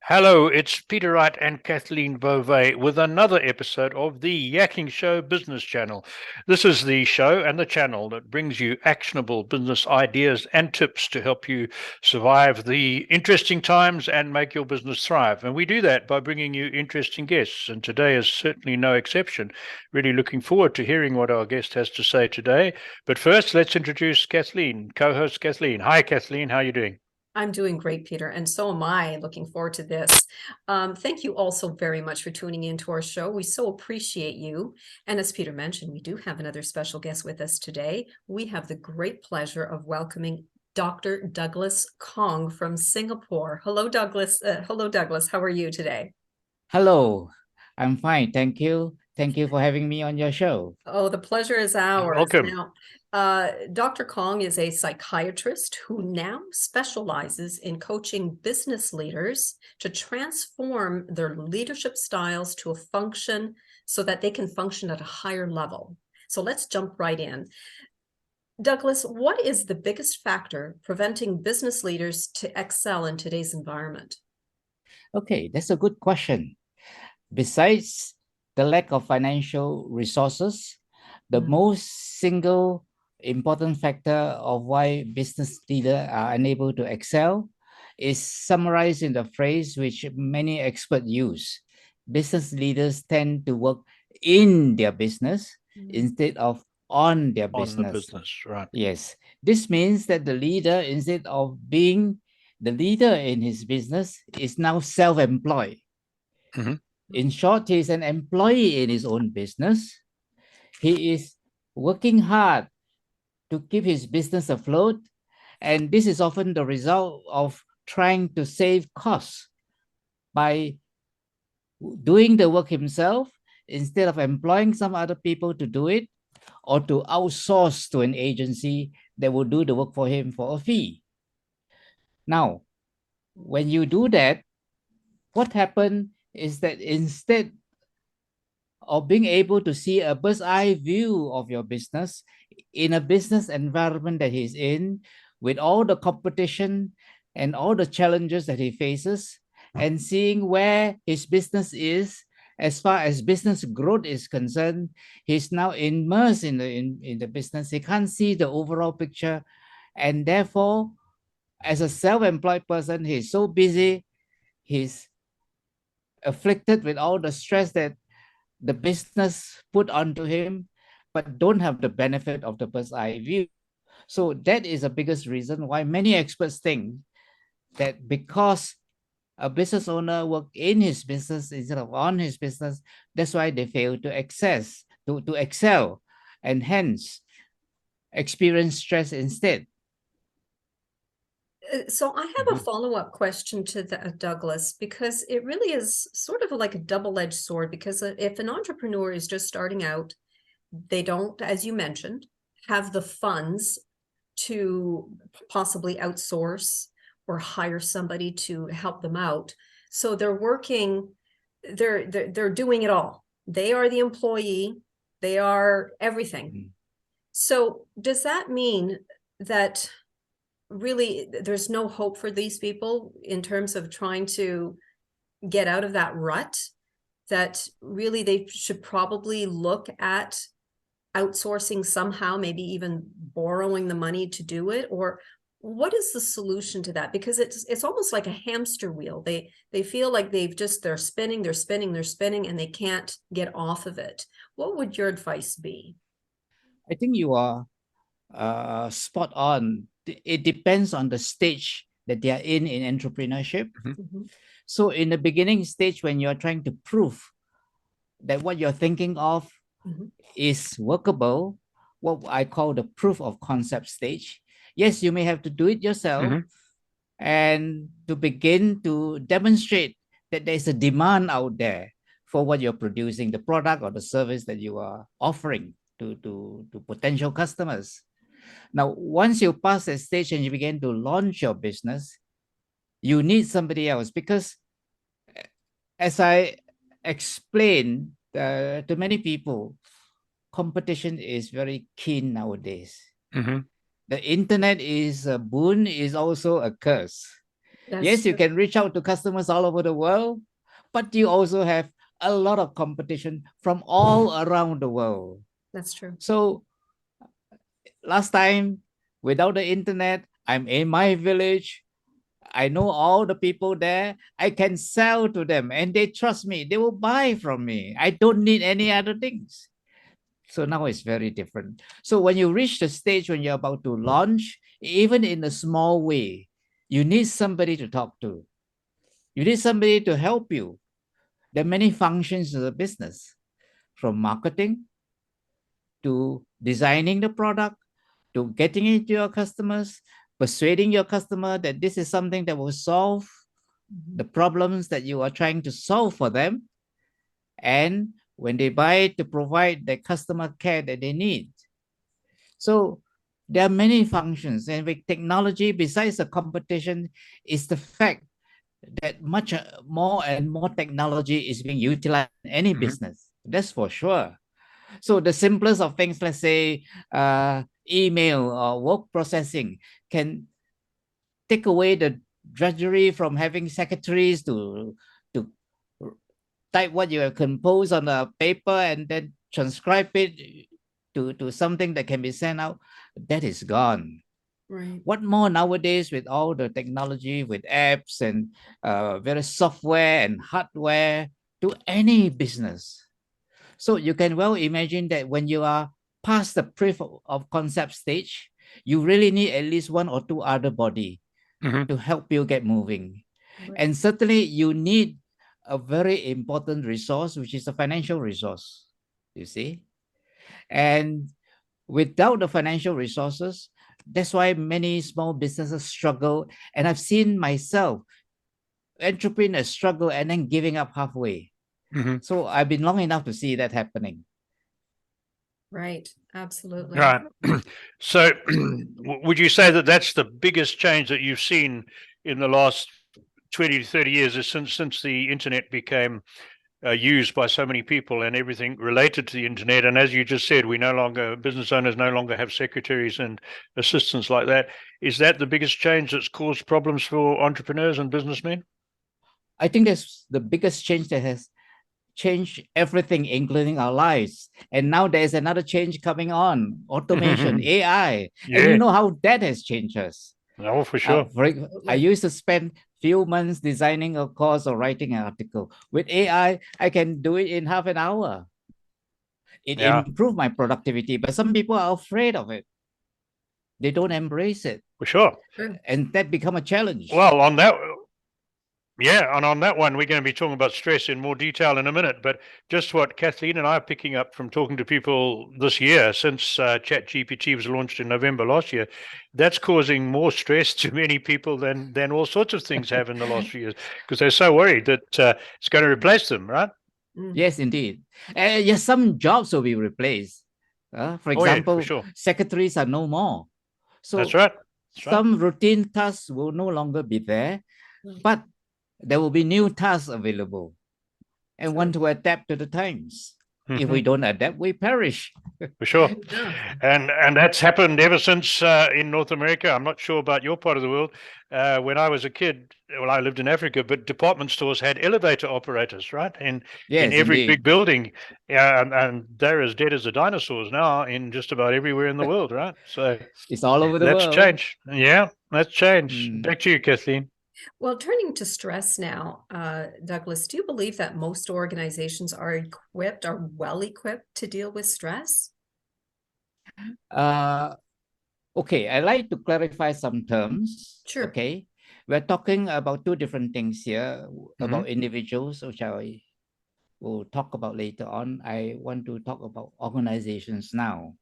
Hello, it's Peter Wright and Kathleen Beauvais with another episode of the Yakking Show Business Channel. This is the show and the channel that brings you actionable business ideas and tips to help you survive the interesting times and make your business thrive. And we do that by bringing you interesting guests, and today is certainly no exception. Really looking forward to hearing what our guest has to say today. But first, let's introduce Kathleen, co-host Kathleen. Hi, Kathleen. How are you doing? I'm doing great, Peter, and so am I. Looking forward to this. Thank you also very much for tuning in to our show. We so appreciate you. And as Peter mentioned, we do have another special guest with us today. We have the great pleasure of welcoming Dr. Douglas Kong from Singapore. Hello, Douglas. Hello, Douglas. How are you today? Hello, I'm fine. Thank you. Thank you for having me on your show. Oh, the pleasure is ours. Welcome. Now, Dr. Kong is a psychiatrist who now specializes in coaching business leaders to transform their leadership styles to a function so that they can function at a higher level. So let's jump right in. Douglas, what is the biggest factor preventing business leaders to excel in today's environment? Okay, that's a good question. Besides the lack of financial resources, the most single important factor of why business leaders are unable to excel is summarized in the phrase which many experts use. Business leaders tend to work in their business instead of on their On the business. business, right. Yes, this means that the leader, instead of being the leader in his business, is now self-employed. Mhm. In short, he is an employee in his own business. He is working hard to keep his business afloat, and this is often the result of trying to save costs by doing the work himself instead of employing some other people to do it, or to outsource to an agency that will do the work for him for a fee. Now, when you do that, what happened is that instead of being able to see a bird's eye view of your business in a business environment that he's in, with all the competition and all the challenges that he faces, and seeing where his business is as far as business growth is concerned, he's now immersed in the business. He can't see the overall picture, and therefore, as a self-employed person, he's so busy, he's afflicted with all the stress that the business put onto him, but don't have the benefit of the bird's eye view. So that is the biggest reason why many experts think that because a business owner work in his business instead of on his business, that's why they fail to to excel, and hence experience stress instead. So I have a follow-up question to Douglas, because it really is sort of like a double-edged sword, because if an entrepreneur is just starting out, they don't, as you mentioned, have the funds to possibly outsource or hire somebody to help them out. So they're working, they're doing it all. They are the employee, they are everything. So does that mean that really there's no hope for these people in terms of trying to get out of that rut, that really they should probably look at outsourcing somehow, maybe even borrowing the money to do it? Or what is the solution to that? Because it's almost like a hamster wheel. They feel like they're spinning, and they can't get off of it. What would your advice be? I think you are spot on. It depends on the stage that they are in entrepreneurship. So in the beginning stage, when you're trying to prove that what you're thinking of is workable, what I call the proof of concept stage, yes, you may have to do it yourself and to begin to demonstrate that there's a demand out there for what you're producing, the product or the service that you are offering to potential customers. Now, once you pass that stage and you begin to launch your business, you need somebody else, because as I explained to many people, competition is very keen nowadays. The internet is a boon, is also a curse. That's Yes, you true. can reach out to customers all over the world, but you also have a lot of competition from all around the world. That's true. So last time, without the internet, I'm in my village. I know all the people there. I can sell to them and they trust me. They will buy from me. I don't need any other things. So now it's very different. So when you reach the stage when you're about to launch, even in a small way, you need somebody to talk to. You need somebody to help you. There are many functions of the business, from marketing to designing the product to getting it to your customers, persuading your customer that this is something that will solve the problems that you are trying to solve for them. And when they buy it, to provide the customer care that they need. So there are many functions, and with technology, besides the competition, is the fact that much more and more technology is being utilized in any business. That's for sure. So the simplest of things, let's say email or work processing, can take away the drudgery from having secretaries to type what you have composed on a paper and then transcribe it to something that can be sent out. That is gone. Right. What more nowadays with all the technology, with apps and various software and hardware to any business. So you can well imagine that when you are past the proof of concept stage, you really need at least one or two other body to help you get moving. Right. And certainly you need a very important resource, which is a financial resource, you see. And without the financial resources, that's why many small businesses struggle. And I've seen myself, entrepreneurs struggle and then giving up halfway. So I've been long enough to see that happening. Right. Absolutely. Right. So would you say that that's the biggest change that you've seen in the last 20 to 30 years is since the internet became used by so many people and everything related to the internet? And as you just said, business owners no longer have secretaries and assistants like that. Is that the biggest change that's caused problems for entrepreneurs and businessmen? I think that's the biggest change that has changed everything, including our lives. And now there's another change coming on, automation, AI. And you Yeah. know how that has changed us. Oh, for sure. I used to spend few months designing a course or writing an article. With AI, I can do it in half an hour. It improved my productivity, but some people are afraid of it. They don't embrace it. For sure. And that become a challenge. Well, on that one, we're going to be talking about stress in more detail in a minute. But just what Kathleen and I are picking up from talking to people this year, since ChatGPT was launched in November last year, that's causing more stress to many people than all sorts of things have in the last few years, because they're so worried that it's going to replace them, right? Yes, indeed. Yes, some jobs will be replaced. For example, for sure. secretaries are no more. So that's right. Some routine tasks will no longer be there, but there will be new tasks available, and want to adapt to the times. If we don't adapt, we perish. For sure. And that's happened ever since in North America. I'm not sure about your part of the world. When I was a kid, well, I lived in Africa, but department stores had elevator operators, right? In every big building. And they're as dead as the dinosaurs now in just about everywhere in the world, right? So it's all over the world. That's changed. Yeah, that's changed. Back to you, Kathleen. Well, turning to stress now, Douglas, do you believe that most organizations are well equipped to deal with stress? Okay, I'd like to clarify some terms. Sure. Okay, we're talking about two different things here, about individuals, which I will talk about later on. I want to talk about organizations now.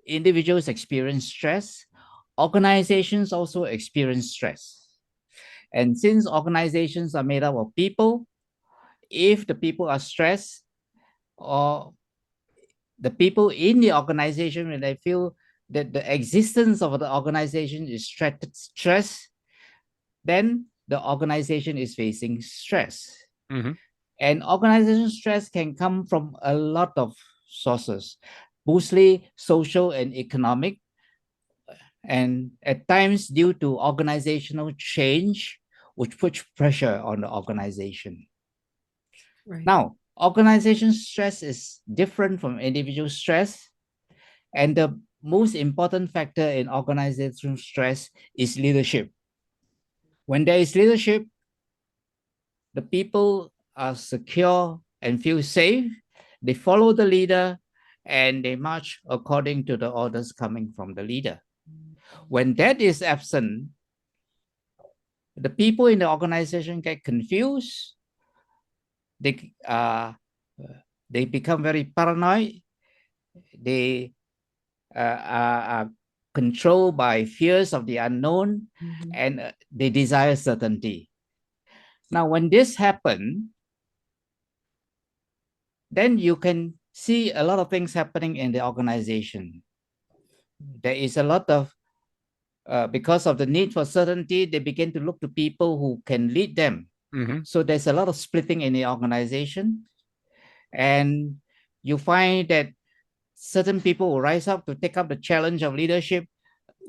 Individuals experience stress. Organizations also experience stress. And since organizations are made up of people, if the people are stressed, or the people in the organization, when they feel that the existence of the organization is stress, then the organization is facing stress. And organization stress can come from a lot of sources, mostly social and economic, and at times due to organizational change which puts pressure on the organization. Right. Now, organization stress is different from individual stress. And the most important factor in organizational stress is leadership. When there is leadership, the people are secure and feel safe. They follow the leader and they march according to the orders coming from the leader. When that is absent, the people in the organization get confused. They become very paranoid. They are controlled by fears of the unknown, and they desire certainty. Now, when this happens, then you can see a lot of things happening in the organization. There is a lot of, because of the need for certainty, they begin to look to people who can lead them. So there's a lot of splitting in the organization. And you find that certain people will rise up to take up the challenge of leadership,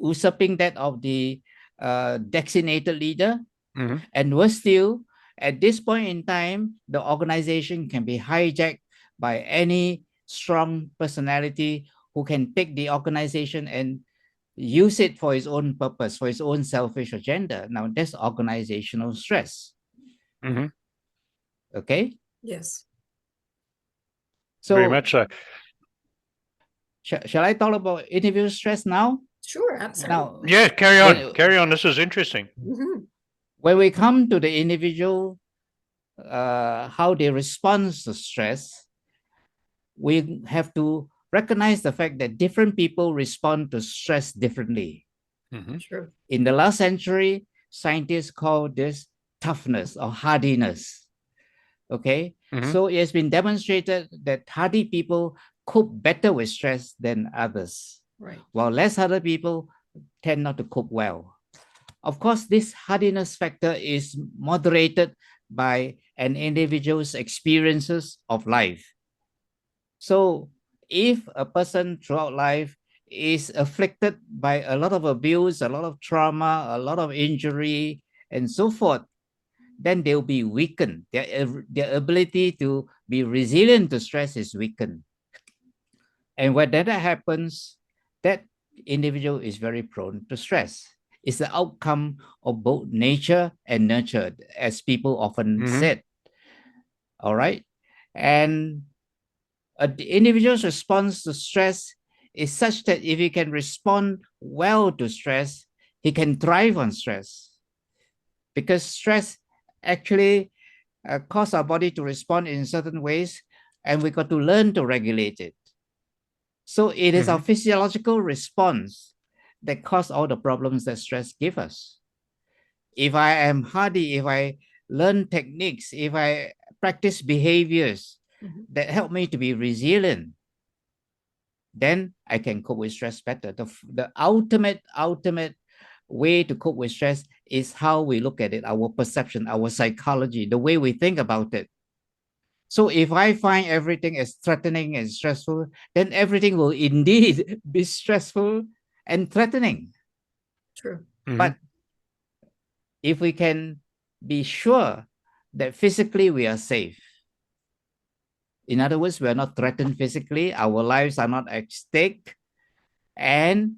usurping that of the designated leader. And worse still, at this point in time, the organization can be hijacked by any strong personality who can take the organization and use it for his own purpose, for his own selfish agenda. Now, that's organizational stress. Okay? Yes. So, very much so. Shall I talk about individual stress now? Sure, absolutely. Now, Yeah, carry on. This is interesting. When we come to the individual, how they respond to stress, we have to recognize the fact that different people respond to stress differently. Sure. In the last century, scientists call this toughness or hardiness. Okay, so it has been demonstrated that hardy people cope better with stress than others, Right. while less hardy people tend not to cope well. Of course, this hardiness factor is moderated by an individual's experiences of life. So if a person throughout life is afflicted by a lot of abuse, a lot of trauma, a lot of injury, and so forth, then they'll be weakened. Their ability to be resilient to stress is weakened. And when that happens, that individual is very prone to stress. It's the outcome of both nature and nurture, as people often said. All right. And the individual's response to stress is such that if he can respond well to stress, he can thrive on stress. Because stress actually causes our body to respond in certain ways, and we got to learn to regulate it. So it is our physiological response that causes all the problems that stress gives us. If I am hardy, if I learn techniques, if I practice behaviors that help me to be resilient, then I can cope with stress better. The ultimate way to cope with stress is how we look at it, our perception, our psychology, the way we think about it. So if I find everything as threatening and stressful, then everything will indeed be stressful and threatening. True. But if we can be sure that physically we are safe, in other words, we are not threatened physically, our lives are not at stake, and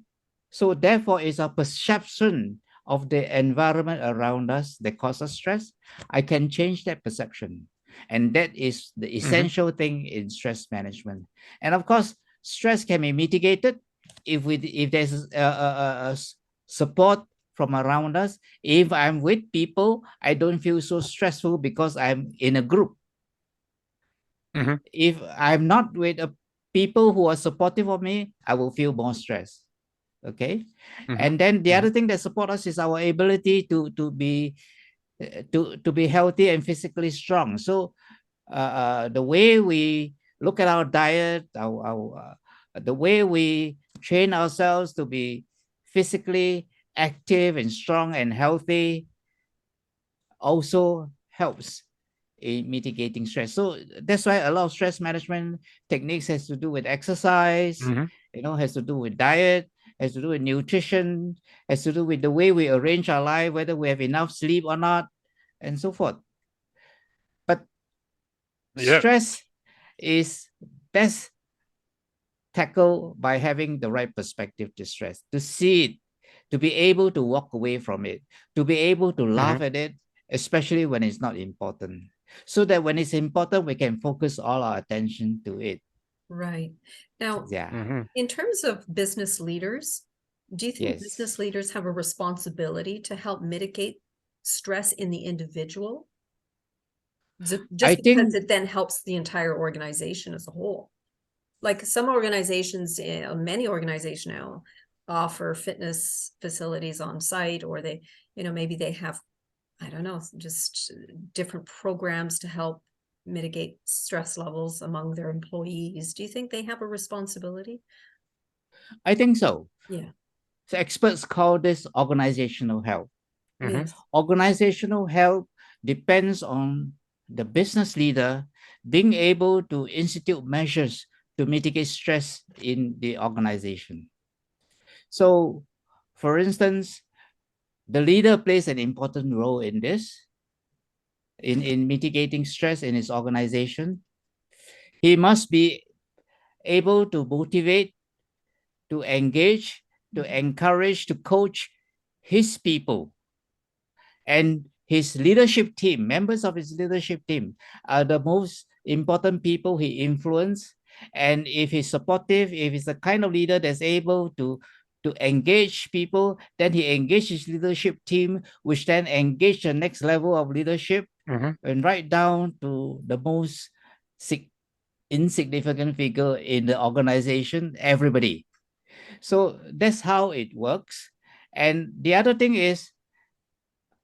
so therefore it's our perception of the environment around us that causes stress. I can change that perception. And that is the essential thing in stress management. And of course, stress can be mitigated if there's support from around us. If I'm with people, I don't feel so stressful because I'm in a group. If I'm not with people who are supportive of me, I will feel more stressed. Okay. And then the other thing that supports us is our ability to be healthy and physically strong. So the way we look at our diet, the way we train ourselves to be physically active and strong and healthy also helps in mitigating stress. So that's why a lot of stress management techniques has to do with exercise, has to do with diet, has to do with nutrition, has to do with the way we arrange our life, whether we have enough sleep or not. and so forth. But Yeah. stress is best tackled by having the right perspective to stress, to see it, to be able to walk away from it, to be able to laugh at it, especially when it's not important. So that when it's important, we can focus all our attention to it. Right. Now, Yeah. in terms of business leaders, do you think Yes. business leaders have a responsibility to help mitigate stress in the individual? Just I because think it then helps the entire organization as a whole. Like some organizations, many organizations now offer fitness facilities on site, or they, maybe they have, I don't know, just different programs to help mitigate stress levels among their employees. Do you think they have a responsibility? I think so. Yeah. So experts call this organizational health. Yes. Organizational health depends on the business leader being able to institute measures to mitigate stress in the organization. So, for instance, the leader plays an important role in this, in mitigating stress in his organization. He must be able to motivate, to engage, to encourage, to coach his people. And his leadership team, members of his leadership team, are the most important people he influences. And if he's supportive, if he's the kind of leader that's able to engage people, then he engages his leadership team, which then engage the next level of leadership, and right down to the most insignificant figure in the organization, everybody. So that's how it works. And the other thing is,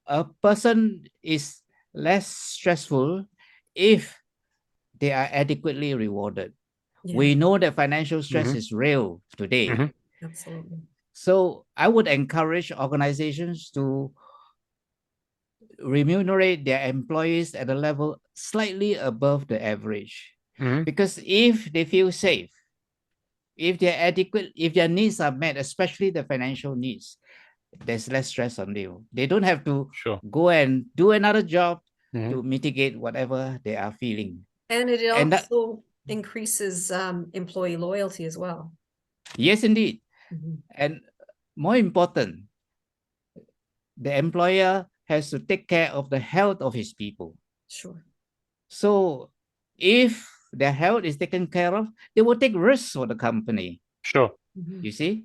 a person is less stressful if they are adequately rewarded. Yeah. We know that financial stress is real today. Absolutely. So I would encourage organizations to remunerate their employees at a level slightly above the average. Because if they feel safe, if they're adequate, if their needs are met, especially the financial needs, there's less stress on them. They don't have to go and do another job to mitigate whatever they are feeling. And it And that, also increases employee loyalty as well. yes, indeed. And more important, the employer has to take care of the health of his people. Sure. So if their health is taken care of, they will take risks for the company. Sure. You see?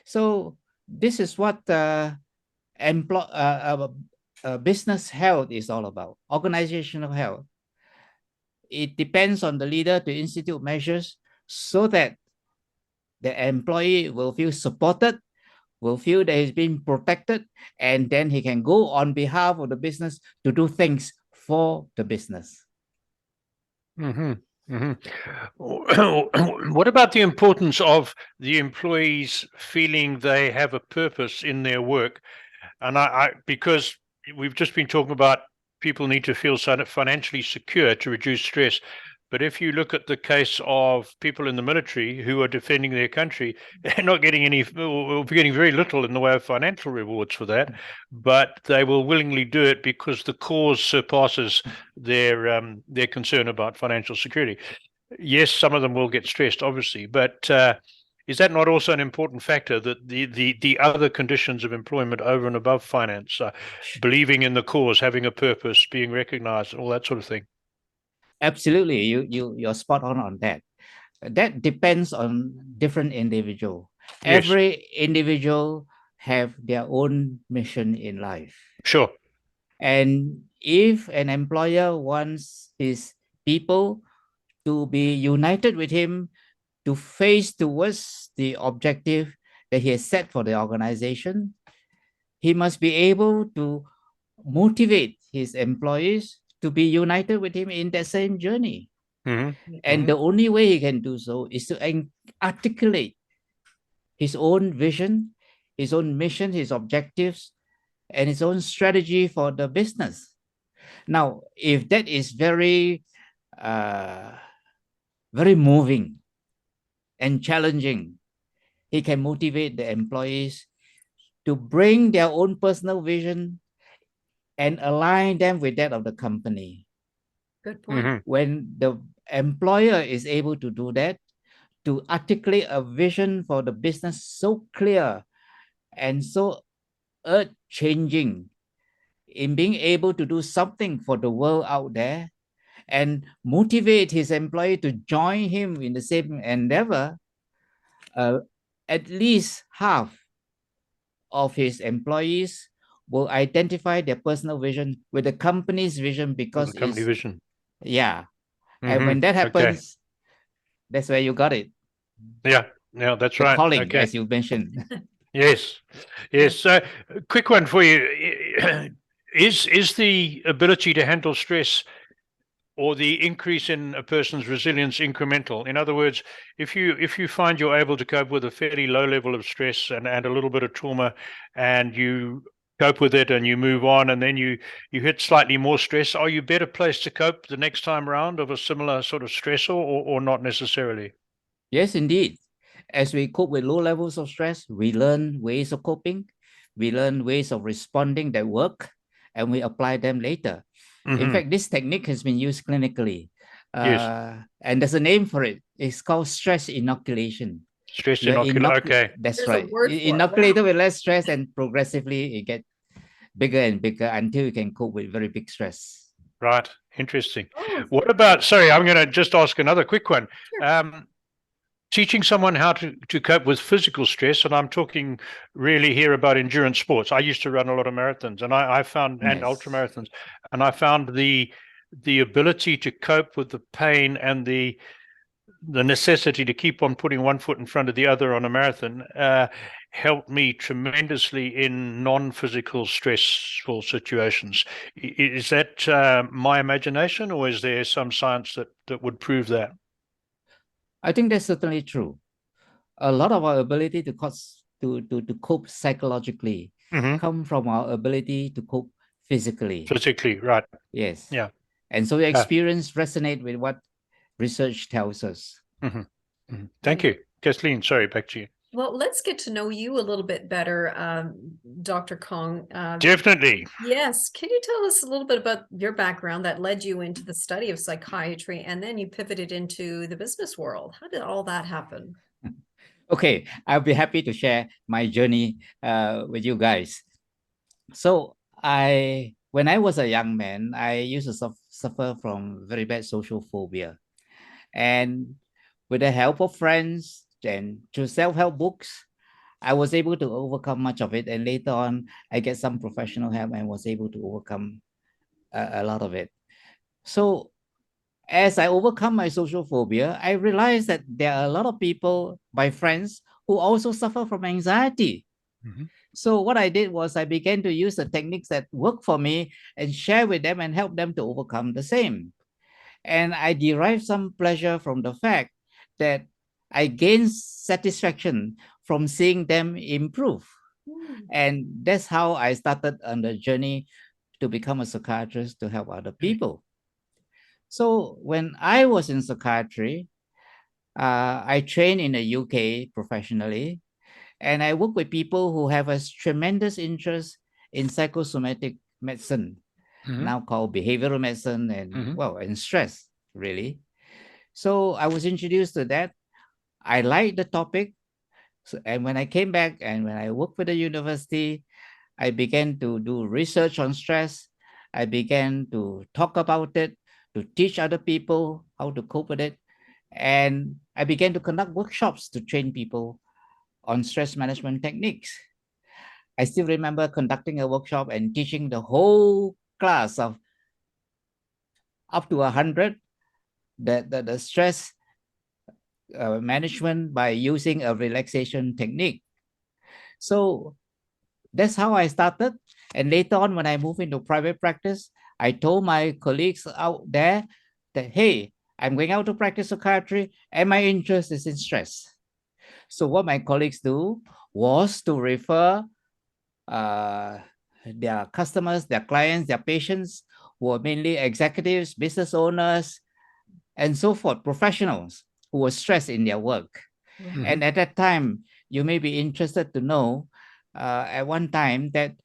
So this is what business health is all about, organizational health. It depends on the leader to institute measures so that the employee will feel supported, will feel that he's being protected, and then he can go on behalf of the business to do things for the business. What about the importance of the employees feeling they have a purpose in their work? And because we've just been talking about people need to feel financially secure to reduce stress. But if you look at the case of people in the military who are defending their country, they're not getting any, or getting very little in the way of financial rewards for that, but they will willingly do it because the cause surpasses their concern about financial security. Yes, some of them will get stressed, obviously, but is that not also an important factor, that the other conditions of employment over and above finance, believing in the cause, having a purpose, being recognized, all that sort of thing? Absolutely, you're spot on that. That depends on different individual. Yes. Every individual have their own mission in life. Sure. And if an employer wants his people to be united with him, to face towards the objective that he has set for the organization, he must be able to motivate his employees to be united with him in that same journey. And the only way he can do so is to articulate his own vision, his own mission, his objectives, and his own strategy for the business. Now, if that is very, very moving and challenging, he can motivate the employees to bring their own personal vision and align them with that of the company. Good point. Mhm. When the employer is able to do that, to articulate a vision for the business so clear and so earth-changing, in being able to do something for the world out there and motivate his employee to join him in the same endeavor, at least half of his employees will identify their personal vision with the company's vision With because the company it's, vision. yeah. And Mhm. when that Okay. happens, that's where you got it. Yeah, that's The right. calling, Okay. as you mentioned. Yes. Yes. So, quick one for you. Is the ability to handle stress or the increase in a person's resilience incremental? In other words, if you find you're able to cope with a fairly low level of stress and a little bit of trauma, and you cope with it and you move on, and then you hit slightly more stress, are you better placed to cope the next time round of a similar sort of stressor, or not necessarily? Yes, indeed. As we cope with low levels of stress, we learn ways of coping, we learn ways of responding that work, and we apply them later. In Mhm. fact, this technique has been used clinically, Yes. and there's a name for it. It's called stress inoculation. Stress You're Okay. That's There's a right. word for it. Inoculated Wow. with less stress, and progressively it gets bigger and bigger until you can cope with very big stress. Right. Interesting. Oh, What about, sorry, I'm going to just ask another quick one. sure. Teaching someone how to cope with physical stress, and I'm talking really here about endurance sports. I used to run a lot of marathons, and I found, and ultra Yes. marathons, and I found the ability to cope with the pain and the necessity to keep on putting one foot in front of the other on a marathon helped me tremendously in non-physical stressful situations. Is that my imagination, or is there some science that would prove that? I think that's certainly true. A lot of our ability to cope psychologically Hmm. come from our ability to cope physically. Physically, right? Yes. Yeah. And so the Yeah. experience resonate with what research tells us. Mhm. Mhm. Thank you. Kathleen, sorry, back to you. Well, let's get to know you a little bit better, Dr. Kong. Definitely. Yes. Can you tell us a little bit about your background that led you into the study of psychiatry, and then you pivoted into the business world? How did all that happen? Okay, I'll be happy to share my journey with you guys. So when I was a young man, I used to suffer from very bad social phobia. And with the help of friends and through self-help books, I was able to overcome much of it. And later on, I get some professional help and was able to overcome a lot of it. So as I overcome my social phobia, I realized that there are a lot of people, my friends, who also suffer from anxiety. Mhm. So what I did was I began to use the techniques that work for me and share with them and help them to overcome the same. And I derived some pleasure from the fact that I gained satisfaction from seeing them improve. And that's how I started on the journey to become a psychiatrist to help other people. So when I was in psychiatry, I trained in the UK professionally, and I work with people who have a tremendous interest in psychosomatic medicine, Mhm. now called behavioral medicine, and Mhm. and stress, really. So I was introduced to that. I liked the topic. So, and when I came back and when I worked for the university, I began to do research on stress. I began to talk about it, to teach other people how to cope with it. And I began to conduct workshops to train people on stress management techniques. I still remember conducting a workshop and teaching the whole class of up to 100 the stress management by using a relaxation technique. So that's how I started. And later on, when I moved into private practice, I told my colleagues out there that, hey, I'm going out to practice psychiatry and my interest is in stress. So what my colleagues do was to refer uh, their customers, their clients, their patients, who are mainly executives, business owners, and so forth, professionals who were stressed in their work. Right. And at that time, you may be interested to know at one time that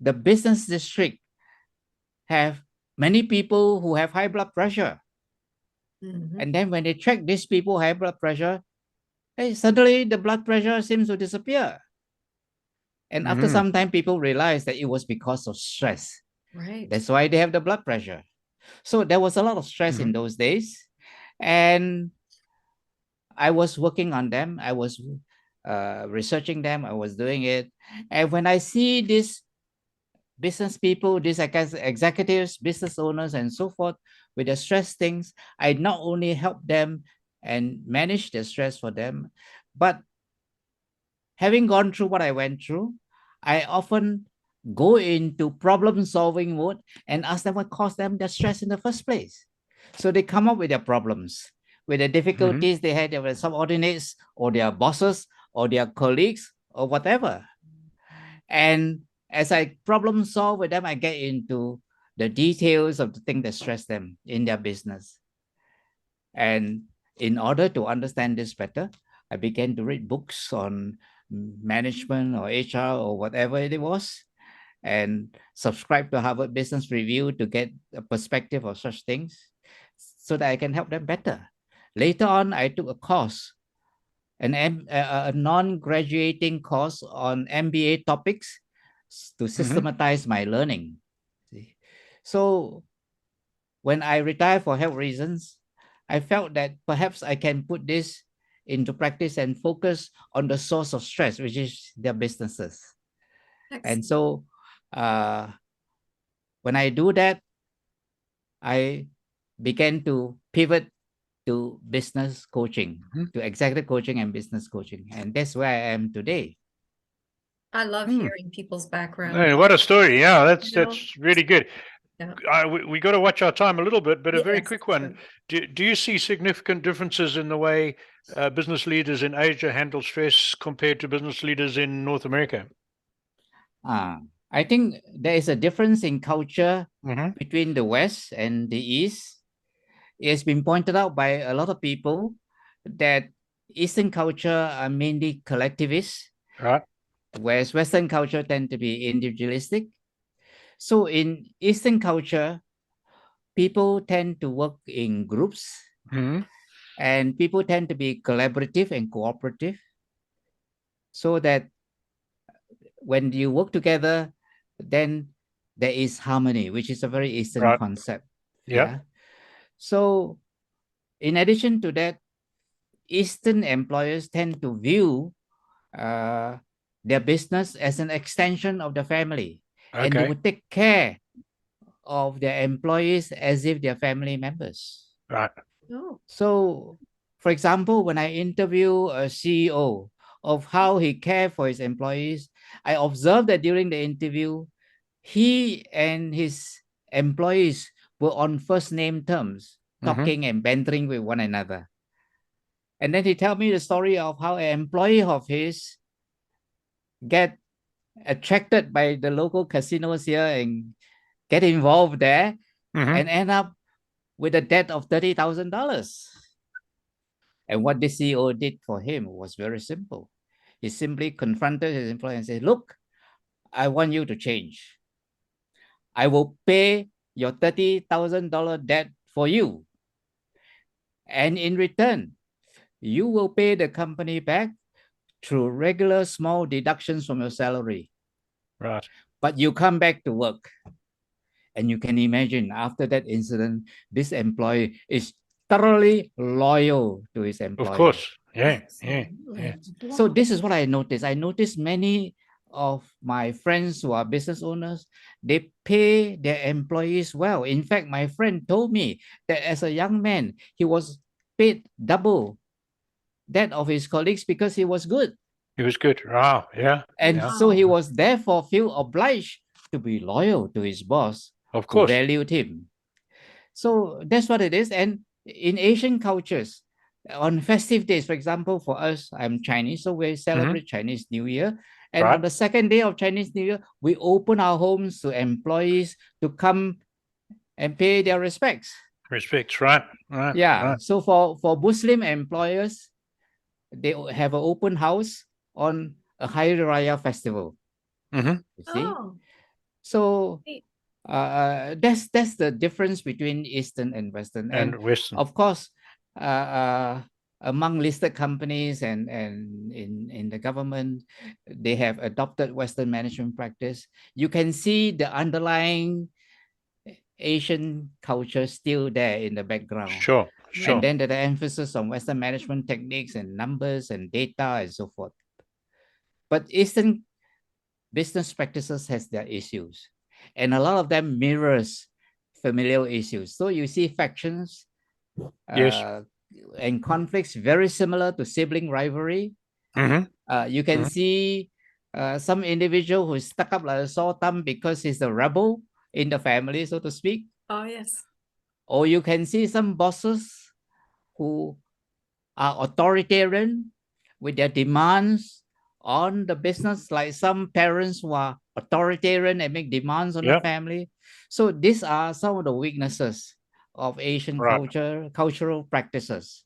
the business district have many people who have high blood pressure. Mhm. And then when they check these people high blood pressure, hey, suddenly the blood pressure seems to disappear. And after Mhm. some time, people realize that it was because of stress. Right. That's why they have the blood pressure. So there was a lot of stress in those days. And I was working on them. I was researching them. I was doing it. And when I see these business people, these executives, business owners, and so forth, with the stress things, I not only help them and manage the stress for them, but having gone through what I went through, I often go into problem solving mode and ask them what caused them the stress in the first place. So they come up with their problems, with the difficulties they had with their subordinates or their bosses or their colleagues or whatever. And as I problem solve with them, I get into the details of the thing that stress them in their business. And in order to understand this better, I began to read books on management or HR or whatever it was, and subscribe to Harvard Business Review to get a perspective of such things so that I can help them better. Later on, I took a course, a non-graduating course on MBA topics to systematize my learning. So when I retired for health reasons, I felt that perhaps I can put this into practice and focus on the source of stress, which is their businesses. Excellent. And so when I do that, I began to pivot to business coaching, to executive coaching and business coaching. And that's where I am today. I love hearing people's background. Hey, what a story. Yeah, You know? that's really good. Yeah. We got to watch our time a little bit, but a very Yes, quick one. sure. Do you see significant differences in the way business leaders in Asia handle stress compared to business leaders in North America? I think there is a difference in culture Mhm. between the West and the East. It has been pointed out by a lot of people that Eastern culture are mainly collectivist, Right. whereas Western culture tend to be individualistic. So in Eastern culture, people tend to work in groups, Mhm. and people tend to be collaborative and cooperative, so that when you work together, then there is harmony, which is a very Eastern Right. concept. Yeah. So in addition to that, Eastern employers tend to view their business as an extension of the family, and they Okay. would take care of their employees as if they're family members. Right. Oh, So, for example, when I interview a CEO of how he cared for his employees, I observed that during the interview, he and his employees were on first name terms, talking and bantering with one another. And then he told me the story of how an employee of his get attracted by the local casinos here and get involved there and end up with a debt of $30,000. And what the CEO did for him was very simple. He simply confronted his employee and said, "Look, I want you to change. I will pay your $30,000 debt for you. And in return, you will pay the company back through regular small deductions from your salary. Right. But you come back to work." And you can imagine after that incident, this employee is thoroughly loyal to his employer. Of course. Yeah. absolutely. So Wow. this is what I noticed. I noticed many of my friends who are business owners, they pay their employees well. In fact, my friend told me that as a young man, he was paid double that of his colleagues because he was good. He was good. Wow. Yeah. And Yeah. so he was therefore feel obliged to be loyal to his boss, Of who course. valued him. So that's what it is. And in Asian cultures, on festive days, for example, for us, I'm Chinese, so we celebrate Chinese New Year. And on Right. the second day of Chinese New Year, we open our homes to employees to come and pay their respects. Respects. Right. Right. Yeah. Right. So for Muslim employers, they have an open house on a Hari Raya festival. Mhm. You see? Oh, So that's the difference between Eastern and Western. And Western. Of course, among listed companies and in the government, they have adopted Western management practice. You can see the underlying Asian culture still there in the background. Sure. And then the emphasis on Western management techniques and numbers and data and so forth. But Eastern business practices has their issues, and a lot of them mirrors familial issues. So you see factions and conflicts very similar to sibling rivalry. You can see some individual who is stuck up like a sore thumb because he's a rebel in the family, so to speak. Oh, yes. Or you can see some bosses who are authoritarian with their demands on the business, like some parents who are authoritarian and make demands on the family. So these are some of the weaknesses of Asian cultural practices.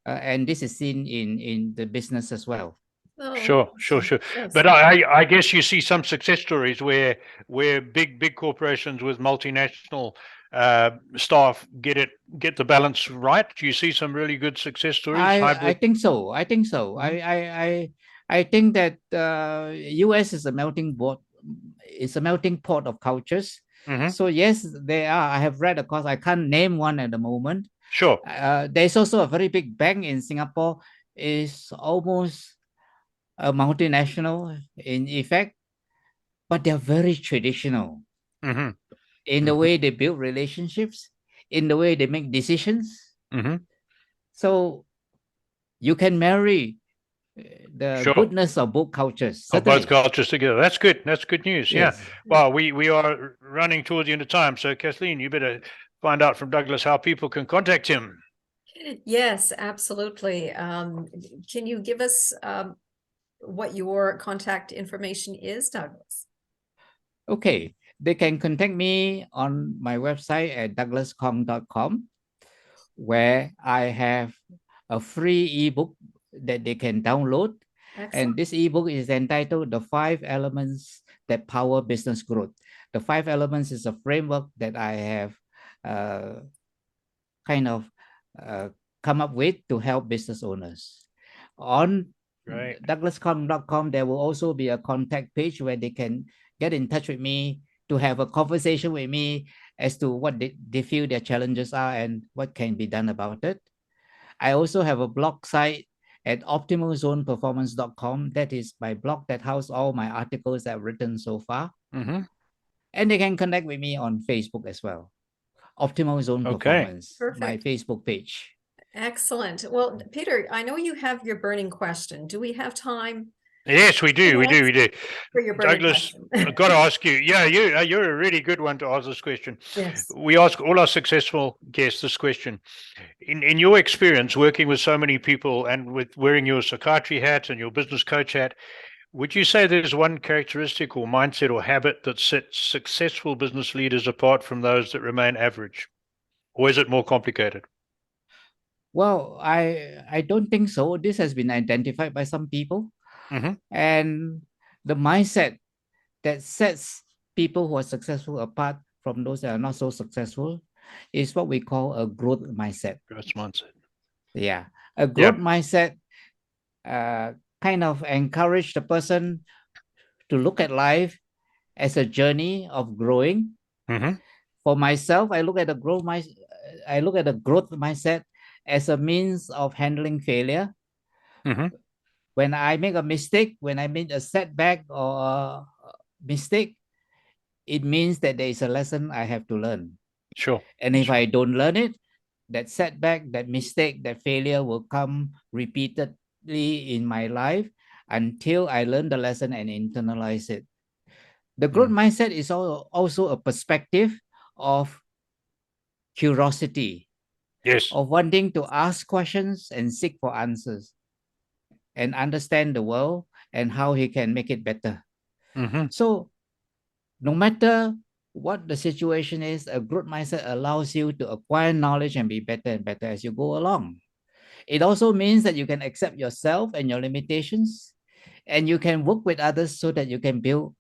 And this is seen in the business as well. Oh, sure. yes. But I guess you see some success stories where big corporations with multinational staff get the balance right. Do you see some really good success stories? I think so. I think that US is a melting pot. It's a melting pot of cultures. So yes, there are. I have read, of course, I can't name one at the moment. Sure. There's also a very big bank in Singapore. Is almost a multinational in effect, but they're very traditional in the way they build relationships, in the way they make decisions. So you can marry the goodness of both cultures. Of both cultures together. That's good. That's good news. Yes. Yeah. Well, we are running towards the end of time. So Kathleen, you better find out from Douglas how people can contact him. Yes, absolutely. Can you give us what your contact information is, Douglas? Okay. They can contact me on my website at douglaskong.com, where I have a free ebook that they can download. Excellent. And this ebook is entitled The 5 Elements That Power Business Growth. The 5 Elements is a framework that I have come up with to help business owners. On douglaskong.com, there will also be a contact page where they can get in touch with me to have a conversation with me as to what they feel their challenges are and what can be done about it. I also have a blog site at optimalzoneperformance.com. That is my blog that houses all my articles that I've written so far. And they can connect with me on Facebook as well. Optimal Zone Performance, my Facebook page. Excellent. Well, Peter, I know you have your burning question. Do we have time? Yes, we do. We do. For your Douglas, I've got to ask you. Yeah, you're a really good one to ask this question. Yes. We ask all our successful guests this question. In your experience working with so many people and with wearing your psychiatry hat and your business coach hat, would you say there's one characteristic or mindset or habit that sets successful business leaders apart from those that remain average? Or is it more complicated? Well, I don't think so. This has been identified by some people. And the mindset that sets people who are successful apart from those that are not so successful is what we call a growth mindset. Growth mindset. Yeah. A growth mindset kind of encourage the person to look at life as a journey of growing. For myself, I look at the growth mindset as a means of handling failure. When I make a mistake, when I make a setback or a mistake, it means that there is a lesson I have to learn. Sure. And if I don't learn it, that setback, that mistake, that failure will come repeatedly in my life until I learn the lesson and internalize it. The growth mindset is also a perspective of curiosity. Yes. Of wanting to ask questions and seek for answers and understand the world and how he can make it better. So no matter what the situation is, a growth mindset allows you to acquire knowledge and be better and better as you go along. It also means that you can accept yourself and your limitations, and you can work with others so that you can build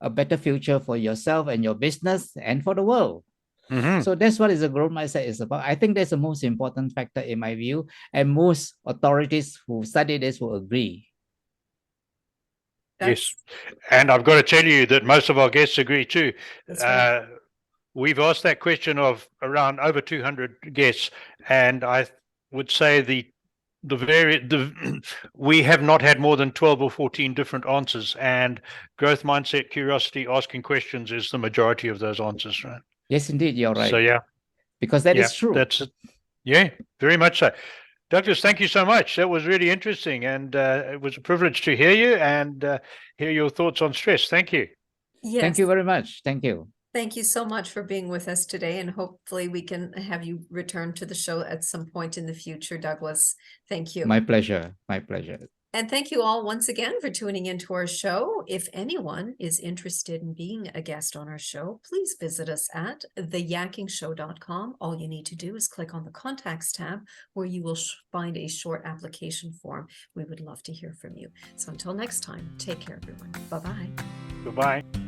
a better future for yourself and your business and for the world. Mhm. So that's what is a growth mindset is about. I think that's the most important factor in my view, and most authorities who study this will agree. Yes, and I've got to tell you that most of our guests agree too. That's right. We've asked that question of around over 200 guests, and I would say we have not had more than 12 or 14 different answers, and growth mindset, curiosity, asking questions is the majority of those answers, right? Yes, indeed, you're right. So yeah, because that is true. That's it. Yeah, very much so. Douglas, thank you so much. That was really interesting, and it was a privilege to hear you and hear your thoughts on stress. Thank you. Yes. Thank you very much. Thank you. Thank you so much for being with us today, and hopefully we can have you return to the show at some point in the future, Douglas. Thank you. My pleasure. My pleasure. And thank you all once again for tuning into our show. If anyone is interested in being a guest on our show, please visit us at theyakkingshow.com. All you need to do is click on the Contacts tab, where you will find a short application form. We would love to hear from you. So until next time, take care, everyone. Bye-bye. Goodbye.